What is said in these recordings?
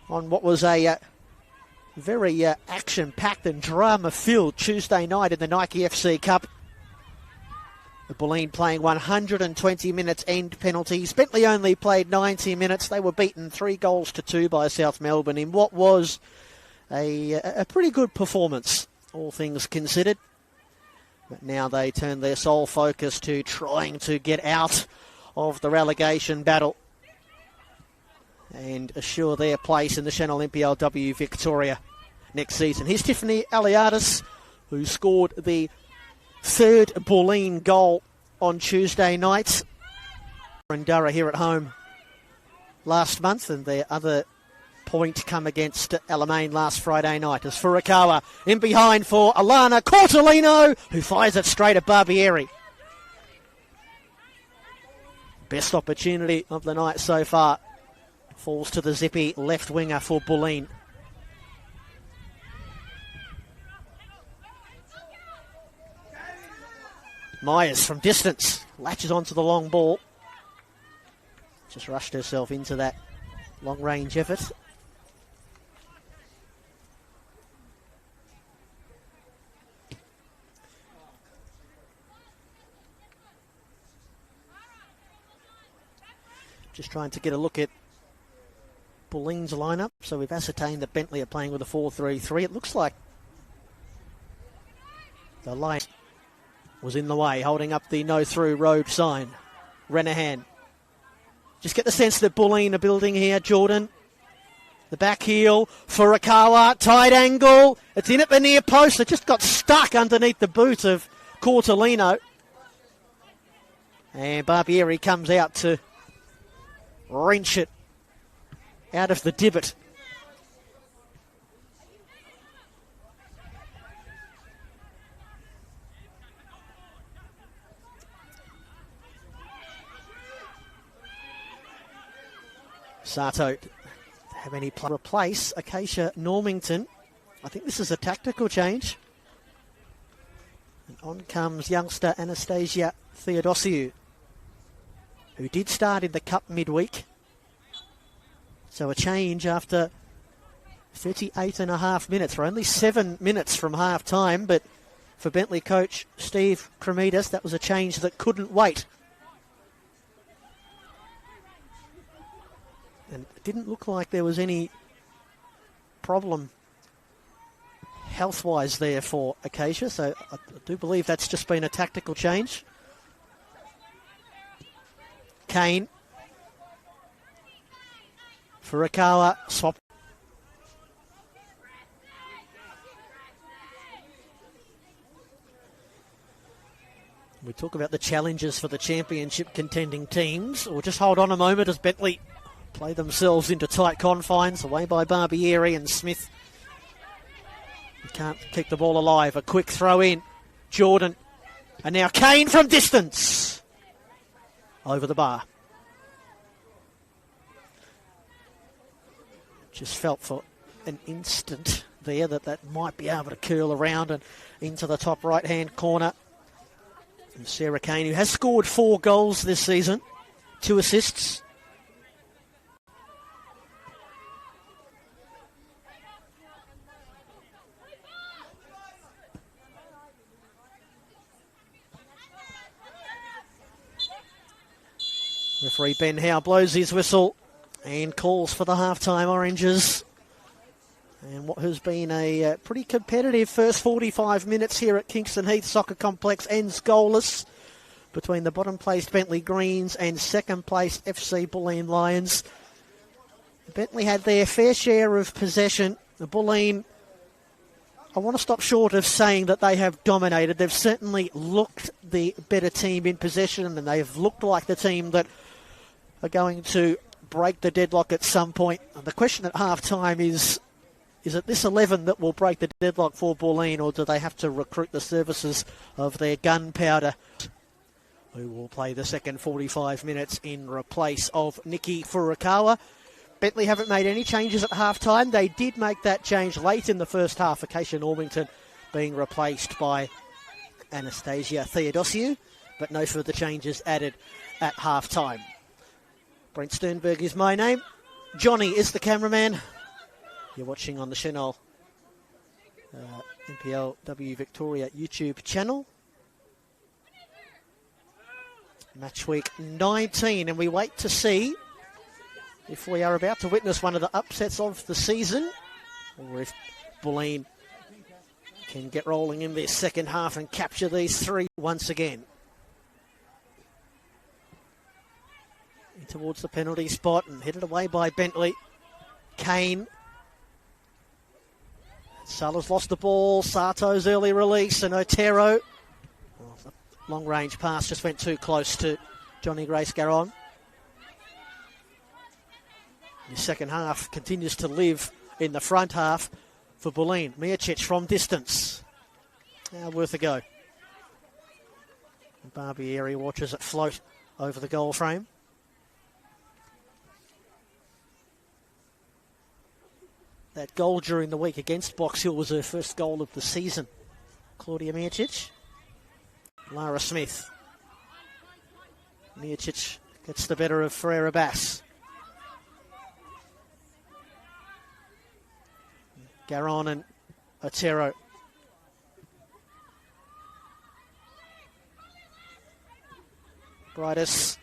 on what was a very action-packed and drama-filled Tuesday night in the Nike FC Cup. The Bulleen playing 120 minutes end penalties. Bentleigh only played 90 minutes. They were beaten 3-2 by South Melbourne in what was a pretty good performance, all things considered. But now they turn their sole focus to trying to get out of the relegation battle and assure their place in the Senol NPLW Victoria next season. Here's Tiffany Aliadis, who scored the third Bulleen goal on Tuesday night. And Durra here at home last month, and their other point come against Alamein last Friday night as Furukawa in behind for Alana Cortolino, who fires it straight at Barbieri. Best opportunity of the night so far. Falls to the zippy left winger for Bulleen. Myers from distance latches onto the long ball. Just rushed herself into that long range effort. Just trying to get a look at Bulleen's lineup. So we've ascertained that Bentleigh are playing with a 4-3-3. It looks like the line was in the way, holding up the no-through road sign. Renahan. Just get the sense that Bulleen are building here. Jordan. The back heel. Furukawa. Tight angle. It's in at the near post. It just got stuck underneath the boot of Cortolino. And Barbieri comes out to wrench it out of the divot. Sato have any replace Acacia Normington. I think this is a tactical change. And on comes youngster Anastasia Theodosiou, who did start in the Cup midweek. So a change after 38.5 minutes. For only 7 minutes from half time, but for Bentleigh coach Steve Cremidas, that was a change that couldn't wait. And it didn't look like there was any problem health-wise there for Acacia, so I do believe that's just been a tactical change. Kane. Furukawa swap. We talk about the challenges for the championship contending teams. Or just hold on a moment as Bentleigh play themselves into tight confines, away by Barbieri and Smith. You can't keep the ball alive. A quick throw in. Jordan. And now Kane from distance. Over the bar. Just felt for an instant there that might be able to curl around and into the top right-hand corner. And Sarah Kane, who has scored 4 goals this season, 2 assists. Referee Ben Howe blows his whistle and calls for the half-time Oranges. And what has been a pretty competitive first 45 minutes here at Kingston Heath Soccer Complex ends goalless between the bottom-placed Bentleigh Greens and second-placed FC Bulleen Lions. Bentleigh had their fair share of possession. The Bulleen, I want to stop short of saying that they have dominated. They've certainly looked the better team in possession, and they've looked like the team that are going to break the deadlock at some point. And the question at half-time is it this 11 that will break the deadlock for Bulleen, or do they have to recruit the services of their gunpowder, who will play the second 45 minutes in replace of Nikki Furukawa? Bentleigh haven't made any changes at half-time. They did make that change late in the first half, Acacia Normington being replaced by Anastasia Theodosiou, but no further changes added at half-time. Brent Sternberg is my name. Johnny is the cameraman. You're watching on the Senol NPLW Victoria YouTube channel. Match week 19, and we wait to see if we are about to witness one of the upsets of the season, or if Bulleen can get rolling in their second half and capture these three once again. In towards the penalty spot and headed away by Bentleigh. Kane. Salah's lost the ball. Sato's early release, and Otero. Long range pass just went too close to Johnny Grace Garon. The second half continues to live in the front half for Bulleen. Miocic from distance. Worth a go. Barbieri watches it float over the goal frame. That goal during the week against Box Hill was her first goal of the season. Claudia Miocic. Lara Smith. Miocic gets the better of Ferreira Bass. Garon and Otero. Brightus,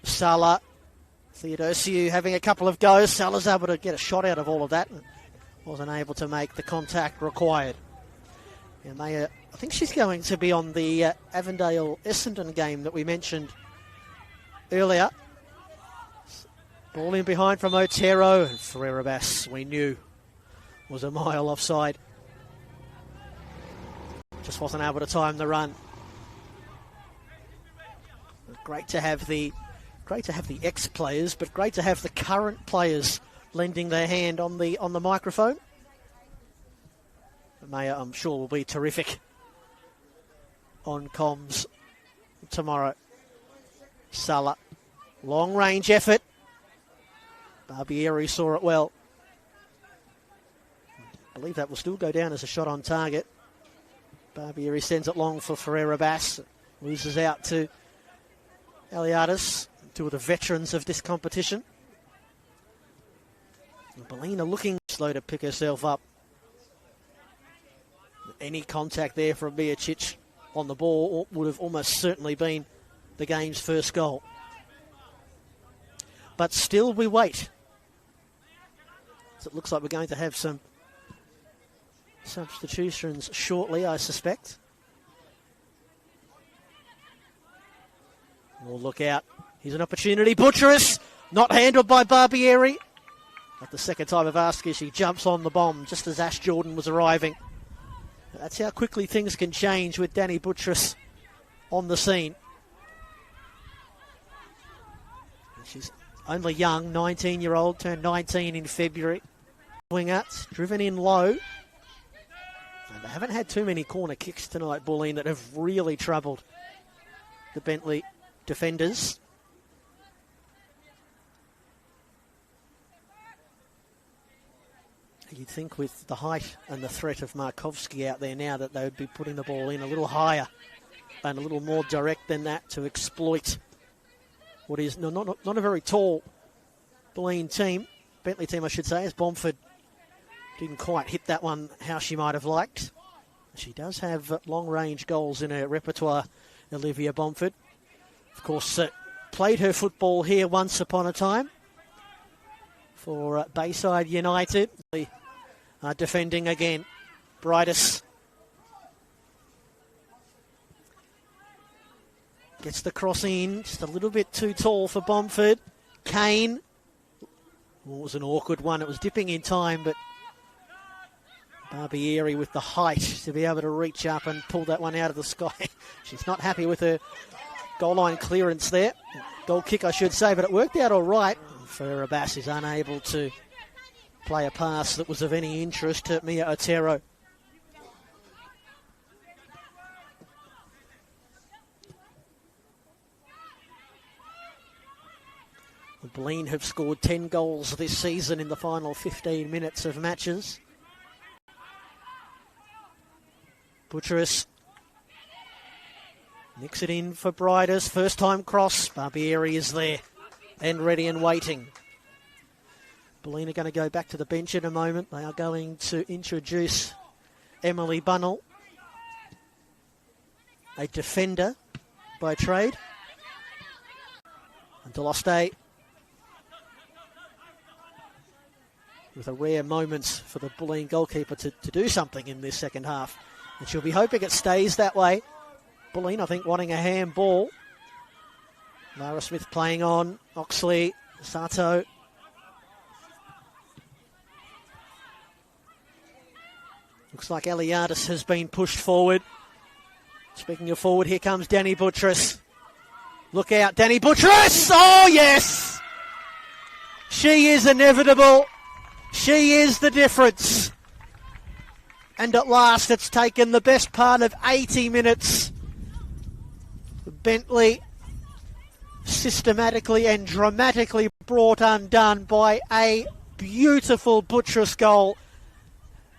Salah, Theodosiou having a couple of goes. Salah's able to get a shot out of all of that. Wasn't able to make the contact required. And I think she's going to be on the Avondale-Essendon game that we mentioned earlier. Ball in behind from Otero, and Ferreira Bass, we knew, was a mile offside. Just wasn't able to time the run. Great to have the ex-players, but great to have the current players lending their hand on the microphone. Maya, I'm sure, will be terrific on comms tomorrow. Salah, long range effort. Barbieri saw it well. I believe that will still go down as a shot on target. Barbieri sends it long for Ferreira Bass. Loses out to Aliadis, two of the veterans of this competition. Bulleen looking slow to pick herself up. Any contact there from Miocic on the ball would have almost certainly been the game's first goal. But still we wait. So it looks like we're going to have some substitutions shortly, I suspect. We'll look out. Here's an opportunity. Butcherous, not handled by Barbieri. At the second time of asking, she jumps on the bomb just as Ash Jordan was arriving. That's how quickly things can change with Danny Butcherous on the scene. She's only young, 19-year-old, turned 19 in February. Winger, driven in low. And they haven't had too many corner kicks tonight, Bulleen, that have really troubled the Bentleigh defenders. You'd think with the height and the threat of Markovski out there now that they would be putting the ball in a little higher and a little more direct than that to exploit what is not a very tall Bulleen team, Bentleigh team I should say, as Bomford didn't quite hit that one how she might have liked. She does have long-range goals in her repertoire, Olivia Bomford. Of course, played her football here once upon a time for Bayside United. Defending again. Brightus gets the cross in, just a little bit too tall for Bomford. Kane. Well, it was an awkward one. It was dipping in time, but Barbieri with the height to be able to reach up and pull that one out of the sky. She's not happy with her goal line clearance there. Goal kick, I should say, but it worked out all right. Ferreira Bass is unable to play a pass that was of any interest to Mia Otero. Bulleen have scored 10 goals this season in the final 15 minutes of matches. Butcherous nicks it in for Brightus. First time cross. Barbieri is there and ready and waiting. Bulleen are going to go back to the bench in a moment. They are going to introduce Emily Bunnell, a defender by trade. And Deloste with a rare moment for the Bulleen goalkeeper to do something in this second half. And she'll be hoping it stays that way. Bulleen, I think, wanting a handball. Lara Smith playing on. Oxley, Sato. Looks like Eliadis has been pushed forward. Speaking of forward, here comes Danny Buttress. Look out, Danny Buttress! Oh, yes! She is inevitable. She is the difference. And at last, it's taken the best part of 80 minutes. Bentleigh systematically and dramatically brought undone by a beautiful Buttress goal.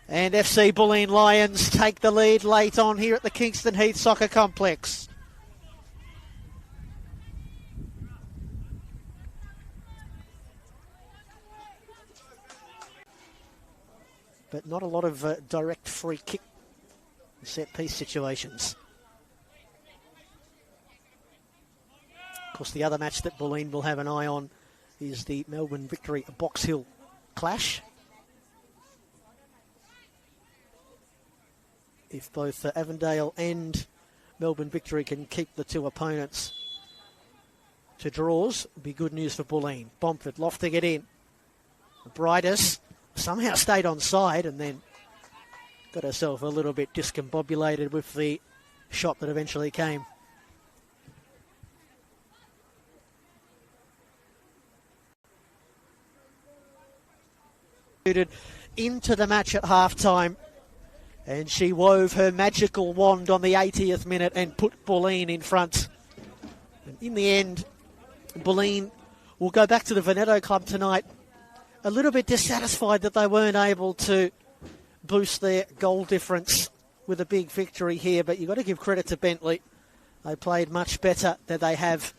And FC Bulleen Lions take the lead late on here at the Kingston Heath Soccer Complex. But not a lot of direct free kick set piece situations. Of course, the other match that Bulleen will have an eye on is the Melbourne Victory Box Hill clash. If both Avondale and Melbourne Victory can keep the two opponents to draws, it'd be good news for Bulleen. Bomford lofting it in. Brightus somehow stayed on side and then got herself a little bit discombobulated with the shot that eventually came. Into the match at half-time, and she wove her magical wand on the 80th minute and put Bulleen in front. And in the end, Bulleen will go back to the Veneto Club tonight a little bit dissatisfied that they weren't able to boost their goal difference with a big victory here, but you've got to give credit to Bentleigh. They played much better than they have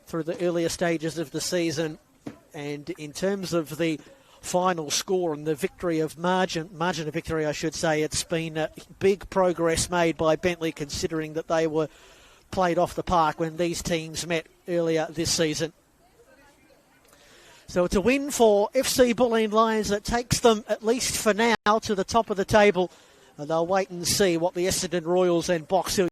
through the earlier stages of the season, and in terms of the final score and the victory of margin of victory, I should say, it's been a big progress made by Bentleigh, considering that they were played off the park when these teams met earlier this season. So it's a win for FC Bulleen Lions that takes them, at least for now, to the top of the table. And they'll wait and see what the Essendon Royals and Box Hill